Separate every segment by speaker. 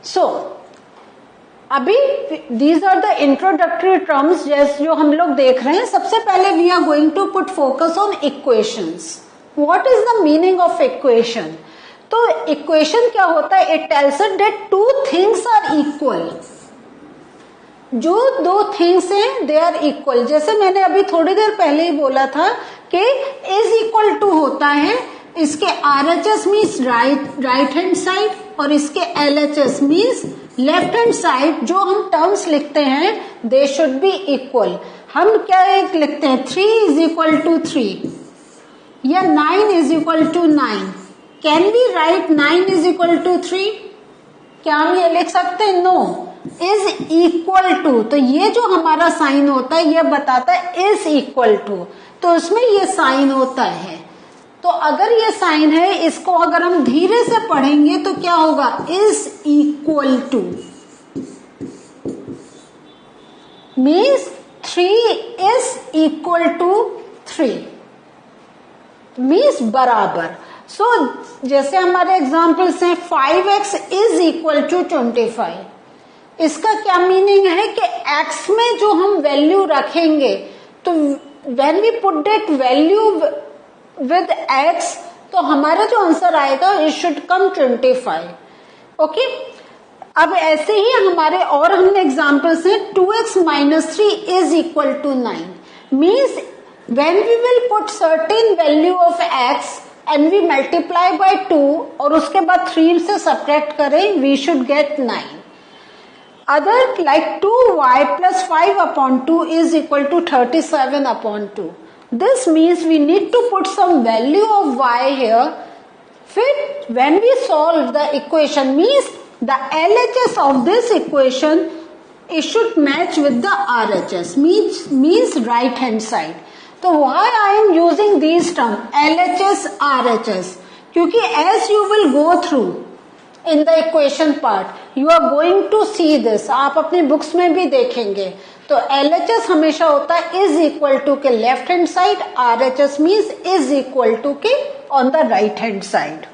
Speaker 1: सो अभी these are the introductory terms जो हम लोग देख रहे हैं. सबसे पहले we are going to put focus on equations. What is the meaning of equation? तो इक्वेशन क्या होता है? It tells us that two things are equal. जो दो थिंग्स हैं दे आर इक्वल. जैसे मैंने अभी थोड़ी देर पहले ही बोला था कि इज इक्वल टू होता है, इसके RHS means right hand side और इसके LHS means left hand side. जो हम टर्म्स लिखते हैं दे शुड बी इक्वल. हम क्या एक लिखते हैं 3 इज इक्वल टू 3 या 9 is equal to 9. Can we write 9 is equal to 3? क्या हम ये लिख सकते हैं? नो. इज इक्वल टू, तो ये जो हमारा साइन होता है ये बताता है इज इक्वल टू, तो उसमें ये साइन होता है. तो अगर ये साइन है, इसको अगर हम धीरे से पढ़ेंगे तो क्या होगा? Is equal to means 3 is equal to 3 means बराबर. सो जैसे हमारे एग्जाम्पल्स हैं 5x इज इक्वल टू 25. इसका क्या मीनिंग है कि x में जो हम वैल्यू रखेंगे तो when we put that value with x तो हमारा जो आंसर आएगा इट शुड कम 25. ओके. अब ऐसे ही हमारे और हमने एग्जांपल्स हैं 2x minus 3 is equal to 9 means when we will put certain value of x and we multiply by 2 और उसके बाद 3 से सब्ट्रैक्ट करें we should get 9. Other like 2y plus 5 upon 2 is equal to 37 upon 2. This means we need to put some value of y here. Fit when we solve the equation means the LHS of this equation it should match with the RHS means right hand side. So why I am using these terms LHS RHS? क्योंकि as you will go through in the equation part you are going to see this. आप अपनी books में भी देखेंगे. तो LHS हमेशा होता है इज इक्वल टू के left hand side, RHS means is equal to के on the right hand side.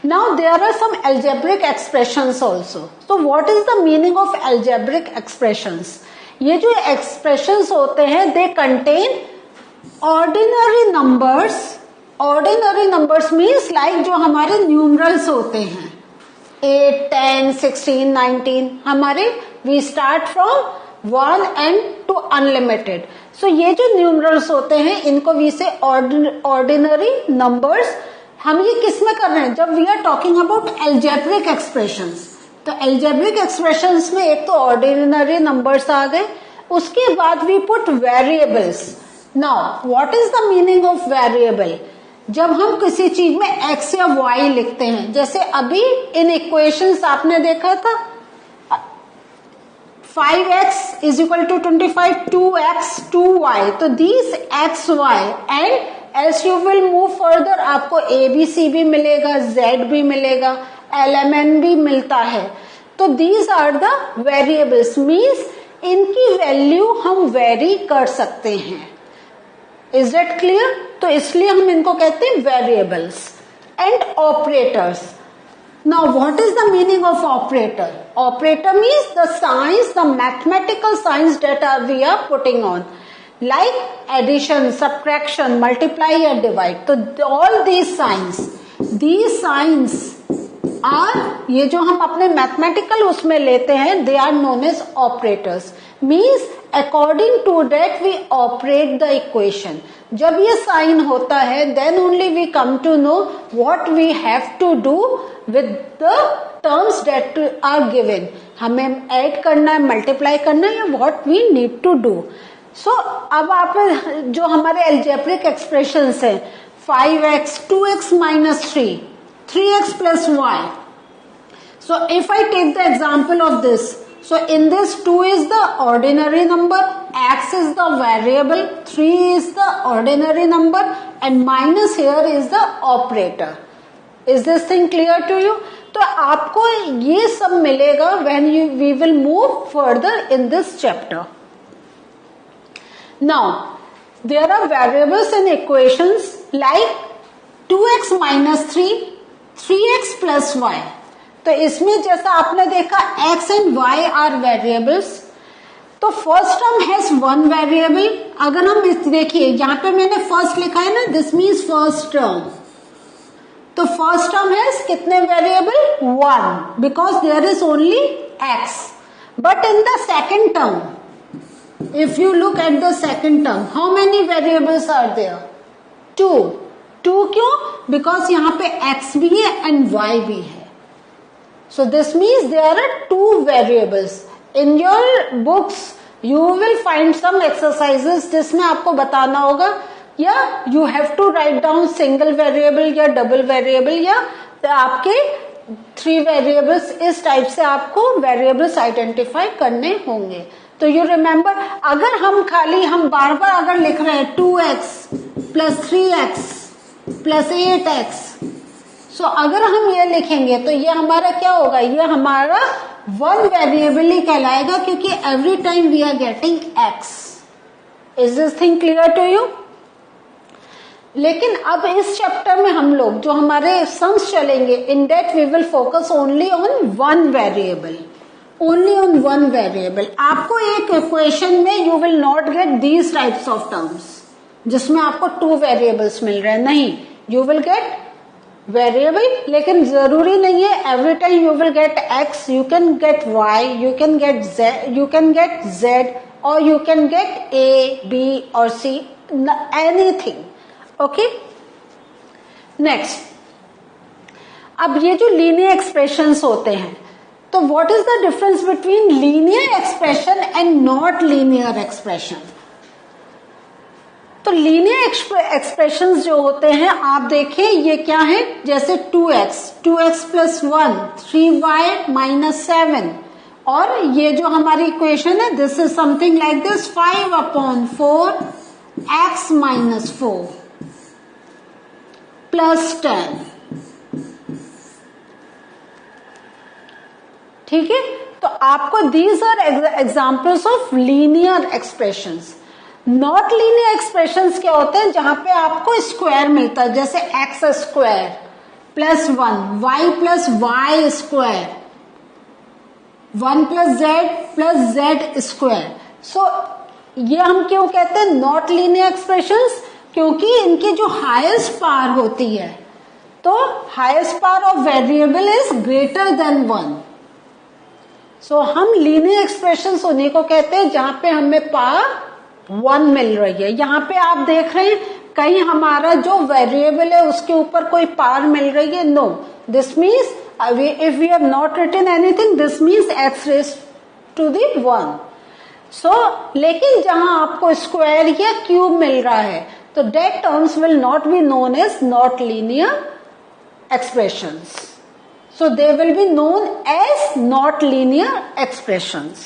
Speaker 1: Now there are some algebraic expressions also. So what is the meaning of algebraic expressions? ये जो expressions होते हैं they contain ordinary numbers. Ordinary numbers means like जो हमारे numerals होते हैं 8, 10, 16, 19 हमारे we start from 1 and to unlimited. So ये जो न्यूमरल्स होते हैं इनको वी से ऑर्डिनरी नंबर्स. हम ये किस में कर रहे हैं? जब we are talking about algebraic expressions. तो एल्जेब्रिक एक्सप्रेशंस में एक तो ऑर्डिनरी नंबर्स आ गए, उसके बाद we put variables. Now what is the meaning of variable? जब हम किसी चीज में x या y लिखते हैं, जैसे अभी इन इक्वेशंस आपने देखा था 5x is equal to 25, 2x 2y. तो these x y and as you will move further आपको ABC भी मिलेगा, Z भी मिलेगा, LMN भी मिलता है. तो these are the variables means इनकी वैल्यू हम वेरी कर सकते हैं. Is that clear? तो इसलिए हम इनको कहते हैं variables. And operators. Now what is the meaning of operator? Operator means the signs, the mathematical signs that we are putting on like addition, subtraction, multiply या डिवाइड. तो ऑल दीज साइंस आर ये जो हम अपने mathematical उसमें लेते हैं they are known as operators. Means according to that we operate the equation. जब ये साइन होता है then only we come to know what we have to do with the terms that are given. हमें add करना है, multiply करना है या what we need to do. So अब आप जो हमारे एल्जेब्रिक एक्सप्रेशंस हैं 5x, 2x minus 3, 3x plus y. So if I take the example of this, so in this 2 is the ordinary number, x is the variable, 3 is the ordinary number and minus here is the operator. Is this thing clear to you? तो आपको ये सब मिलेगा when we will move further in this chapter. Now there are variables in equations like 2x minus 3, 3x plus y. तो इसमें जैसा आपने देखा x and y are variables, तो first term has one variable. अगर हम देखिए यहाँ पे मैंने फर्स्ट लिखा है ना, दिस मीन्स फर्स्ट टर्म. तो फर्स्ट टर्म हैज कितने variable? One, because there is only x. But in the second term, if you look at the second term, how many variables are there? Two. क्यों? Because यहाँ पे x भी है and y भी है. So this means there are two variables. In your books you will find some exercises जिसमें आपको बताना होगा, या you have to write down single variable या double variable, या आपके 3 variables, इस टाइप से आपको variables identify करने होंगे. तो यू रिमेम्बर, अगर हम बार बार अगर लिख रहे हैं 2x plus 3x plus 8x, सो अगर हम ये लिखेंगे तो ये हमारा क्या होगा? ये हमारा वन वेरिएबल ही कहलाएगा, क्योंकि every time we are getting x. Is this thing clear to you? लेकिन अब इस चैप्टर में हम लोग जो हमारे सम्स चलेंगे, in that we will focus only on one variable, only on one variable. आपको एक इक्वेशन में you will not get these types of terms जिसमें आपको 2 वेरिएबल्स मिल रहे हैं. नहीं, यू विल गेट वेरिएबल, लेकिन जरूरी नहीं है every time you will get x. You can get y, you can get z, और you can get a, b और c, एनीथिंग. Okay, next. अब ये जो लीनियर एक्सप्रेशंस होते हैं, तो what is the difference between linear expression and not linear expression? तो linear expressions जो होते हैं, आप देखें ये क्या है, जैसे 2x प्लस 1, 3y माइनस 7, और ये जो हमारी इक्वेशन है, this is something like this, 5/4 x minus 4 plus 10. ठीक है, तो आपको these are examples of linear expressions. Not linear expressions क्या होते हैं? जहां पे आपको स्क्वायर मिलता है, जैसे x square plus 1, y plus y square, 1 plus z square. So ये हम क्यों कहते हैं नॉट लीनियर एक्सप्रेशंस? क्योंकि इनकी जो हाईएस्ट पावर होती है, तो highest power of variable is greater than 1. सो हम लीनियर एक्सप्रेशंस उन्हीं को कहते हैं जहां पे हमें पावर 1 मिल रही है. यहाँ पे आप देख रहे हैं कहीं हमारा जो वेरिएबल है उसके ऊपर कोई पावर मिल रही है? No, this means if we have not written anything, this means x raise to the 1. So लेकिन जहां आपको स्क्वायर या क्यूब मिल रहा है, तो that terms will not be known as not linear expressions. So they will be known as not linear expressions.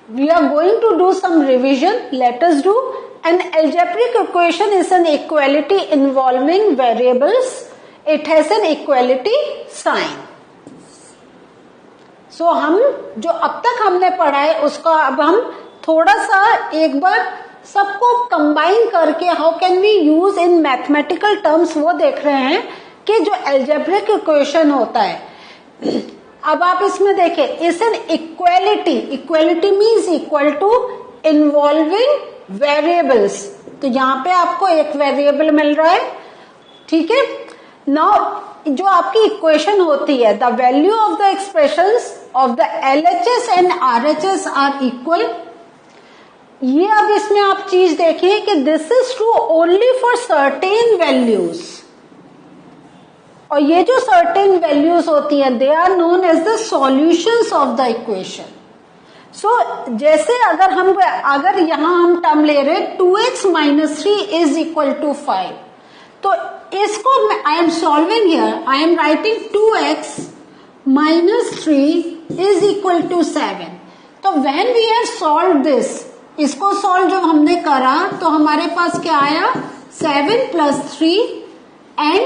Speaker 1: We are going to do some revision. Let us do. An algebraic equation is an equality involving variables. It has an equality sign. So हम जो अब तक हमने पढ़ा है उसका अब हम थोड़ा सा एक बार सबको कंबाइन करके how can we use in mathematical terms वो देख रहे हैं कि जो अलजेब्रिक इक्वेशन होता है. अब आप इसमें देखें, is an equality means equal to involving variables. तो यहाँ पे आपको एक वेरिएबल मिल रहा है. ठीक है, नाउ जो आपकी इक्वेशन होती है, the value of the expressions of the LHS and RHS are equal. ये अब इसमें आप चीज देखें कि this is true only for certain values, और ये जो सर्टेन वैल्यूज होती हैं they are known as the solutions of the equation. So जैसे अगर यहां हम टर्म ले रहे 2x minus 3 is equal to 5, तो इसको I am solving here, I am writing 2x minus 3 is equal to 7. तो when we have solve this, इसको सॉल्व जब हमने करा तो हमारे पास क्या आया, 7 प्लस 3 एंड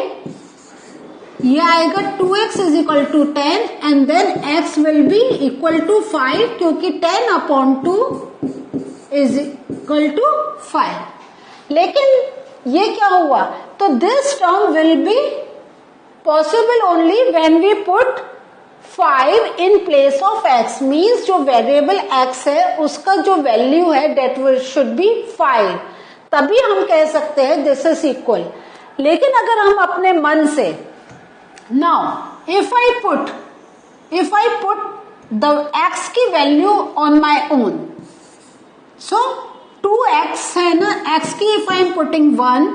Speaker 1: ये आएगा 2x is equal to 10 and then x will be equal to 5 क्योंकि 10/2 इज इक्वल टू 5. लेकिन ये क्या हुआ, तो this term will be possible only when we put 5 in place of x, means जो वेरिएबल x है उसका जो वैल्यू है डेट शुड बी 5, तभी हम कह सकते हैं दिस इज इक्वल। लेकिन अगर हम अपने मन से, now if I put the x की value on my own, so 2x है ना, x की if I am putting 1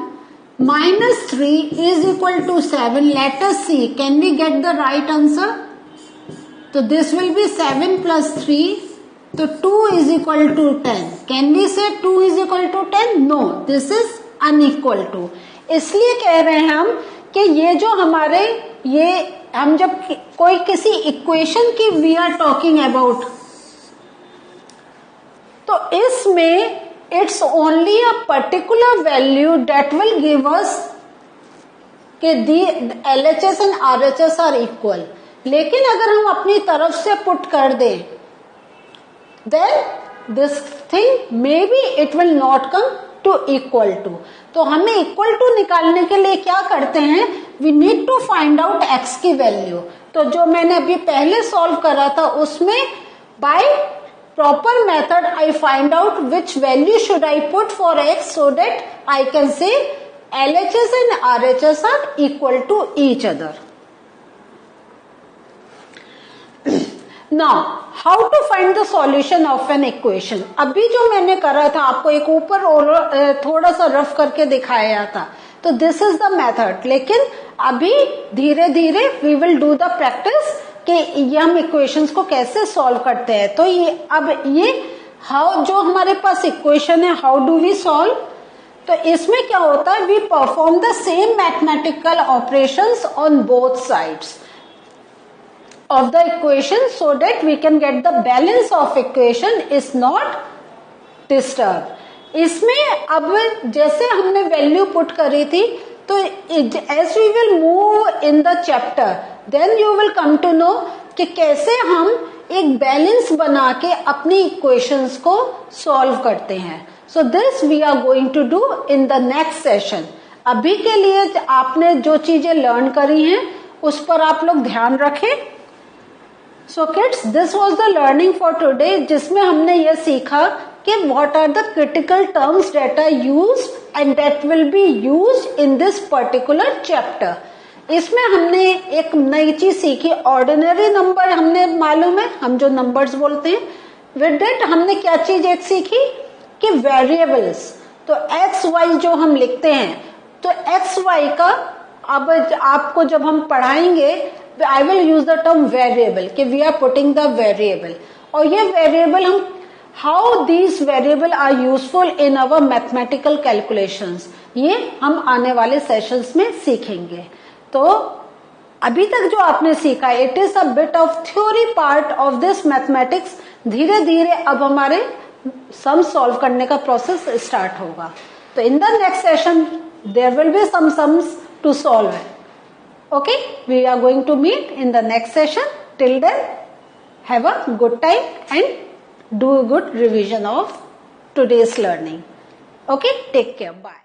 Speaker 1: minus 3 is equal to 7, let us see can we get the right answer? So this will be 7 plus 3, so 2 is equal to 10. Can we say 2 is equal to 10? No, this is unequal to। इसलिए कह रहे हैं हम कि ये जो हमारे ये हम जब कोई किसी इक्वेशन की वी आर टॉकिंग अबाउट, तो इसमें it's only a particular value that will give us कि the LHS and RHS are equal. लेकिन अगर हम अपनी तरफ से पुट कर दें then this thing may be it will not come to equal to. तो हमें इक्वल टू निकालने के लिए क्या करते हैं, we need to find out x की वैल्यू। तो जो मैंने अभी पहले सॉल्व करा था उसमें by proper method I find out which value should I put for x so that I can say LHS and RHS are equal to each other. Now how to find the solution of an equation? अभी जो मैंने करा था आपको एक ऊपर थोड़ा सा रफ करके दिखाया था, तो दिस इज द मेथड। लेकिन अभी धीरे धीरे we will do the practice कि ये हम इक्वेशंस को कैसे सॉल्व करते हैं। तो ये अब ये हाउ जो हमारे पास इक्वेशन है हाउ डू वी सॉल्व, तो इसमें क्या होता है we perform the same mathematical operations on both sides of the equation so that we can get the balance of equation is not disturb. इसमें अब जैसे हमने वैल्यू पुट करी थी, तो as we will move in the chapter then you will come to know कि कैसे हम एक बैलेंस बना के अपनी इक्वेशंस को सॉल्व करते हैं। So this we are going to do in the next session. अभी के लिए आपने जो चीजें लर्न करी हैं उस पर आप लोग ध्यान रखें। So kids, this was the learning for today, जिसमें हमने ये सीखा कि what are the critical terms that are used and that will be used in this particular chapter. इसमें हमने एक नई चीज सीखी, ऑर्डिनरी नंबर हमने मालूम है, हम जो नंबर्स बोलते हैं। विद दैट हमने क्या चीज एक सीखी कि वेरिएबल्स, तो एक्स वाई जो हम लिखते हैं, तो एक्स वाई का अब आपको जब हम पढ़ाएंगे I will use the term variable कि we are putting the variable, और ये वेरिएबल हम how these variable are useful in our mathematical calculations, ये हम आने वाले सेशंस में सीखेंगे। तो अभी तक जो आपने सीखा it is a bit of theory part of this mathematics. धीरे धीरे अब हमारे सम सॉल्व करने का प्रोसेस स्टार्ट होगा। तो in the next session there will be some sums to solve. Okay, we are going to meet in the next session. Till then, have a good time and do a good revision of today's learning. Okay, take care. Bye.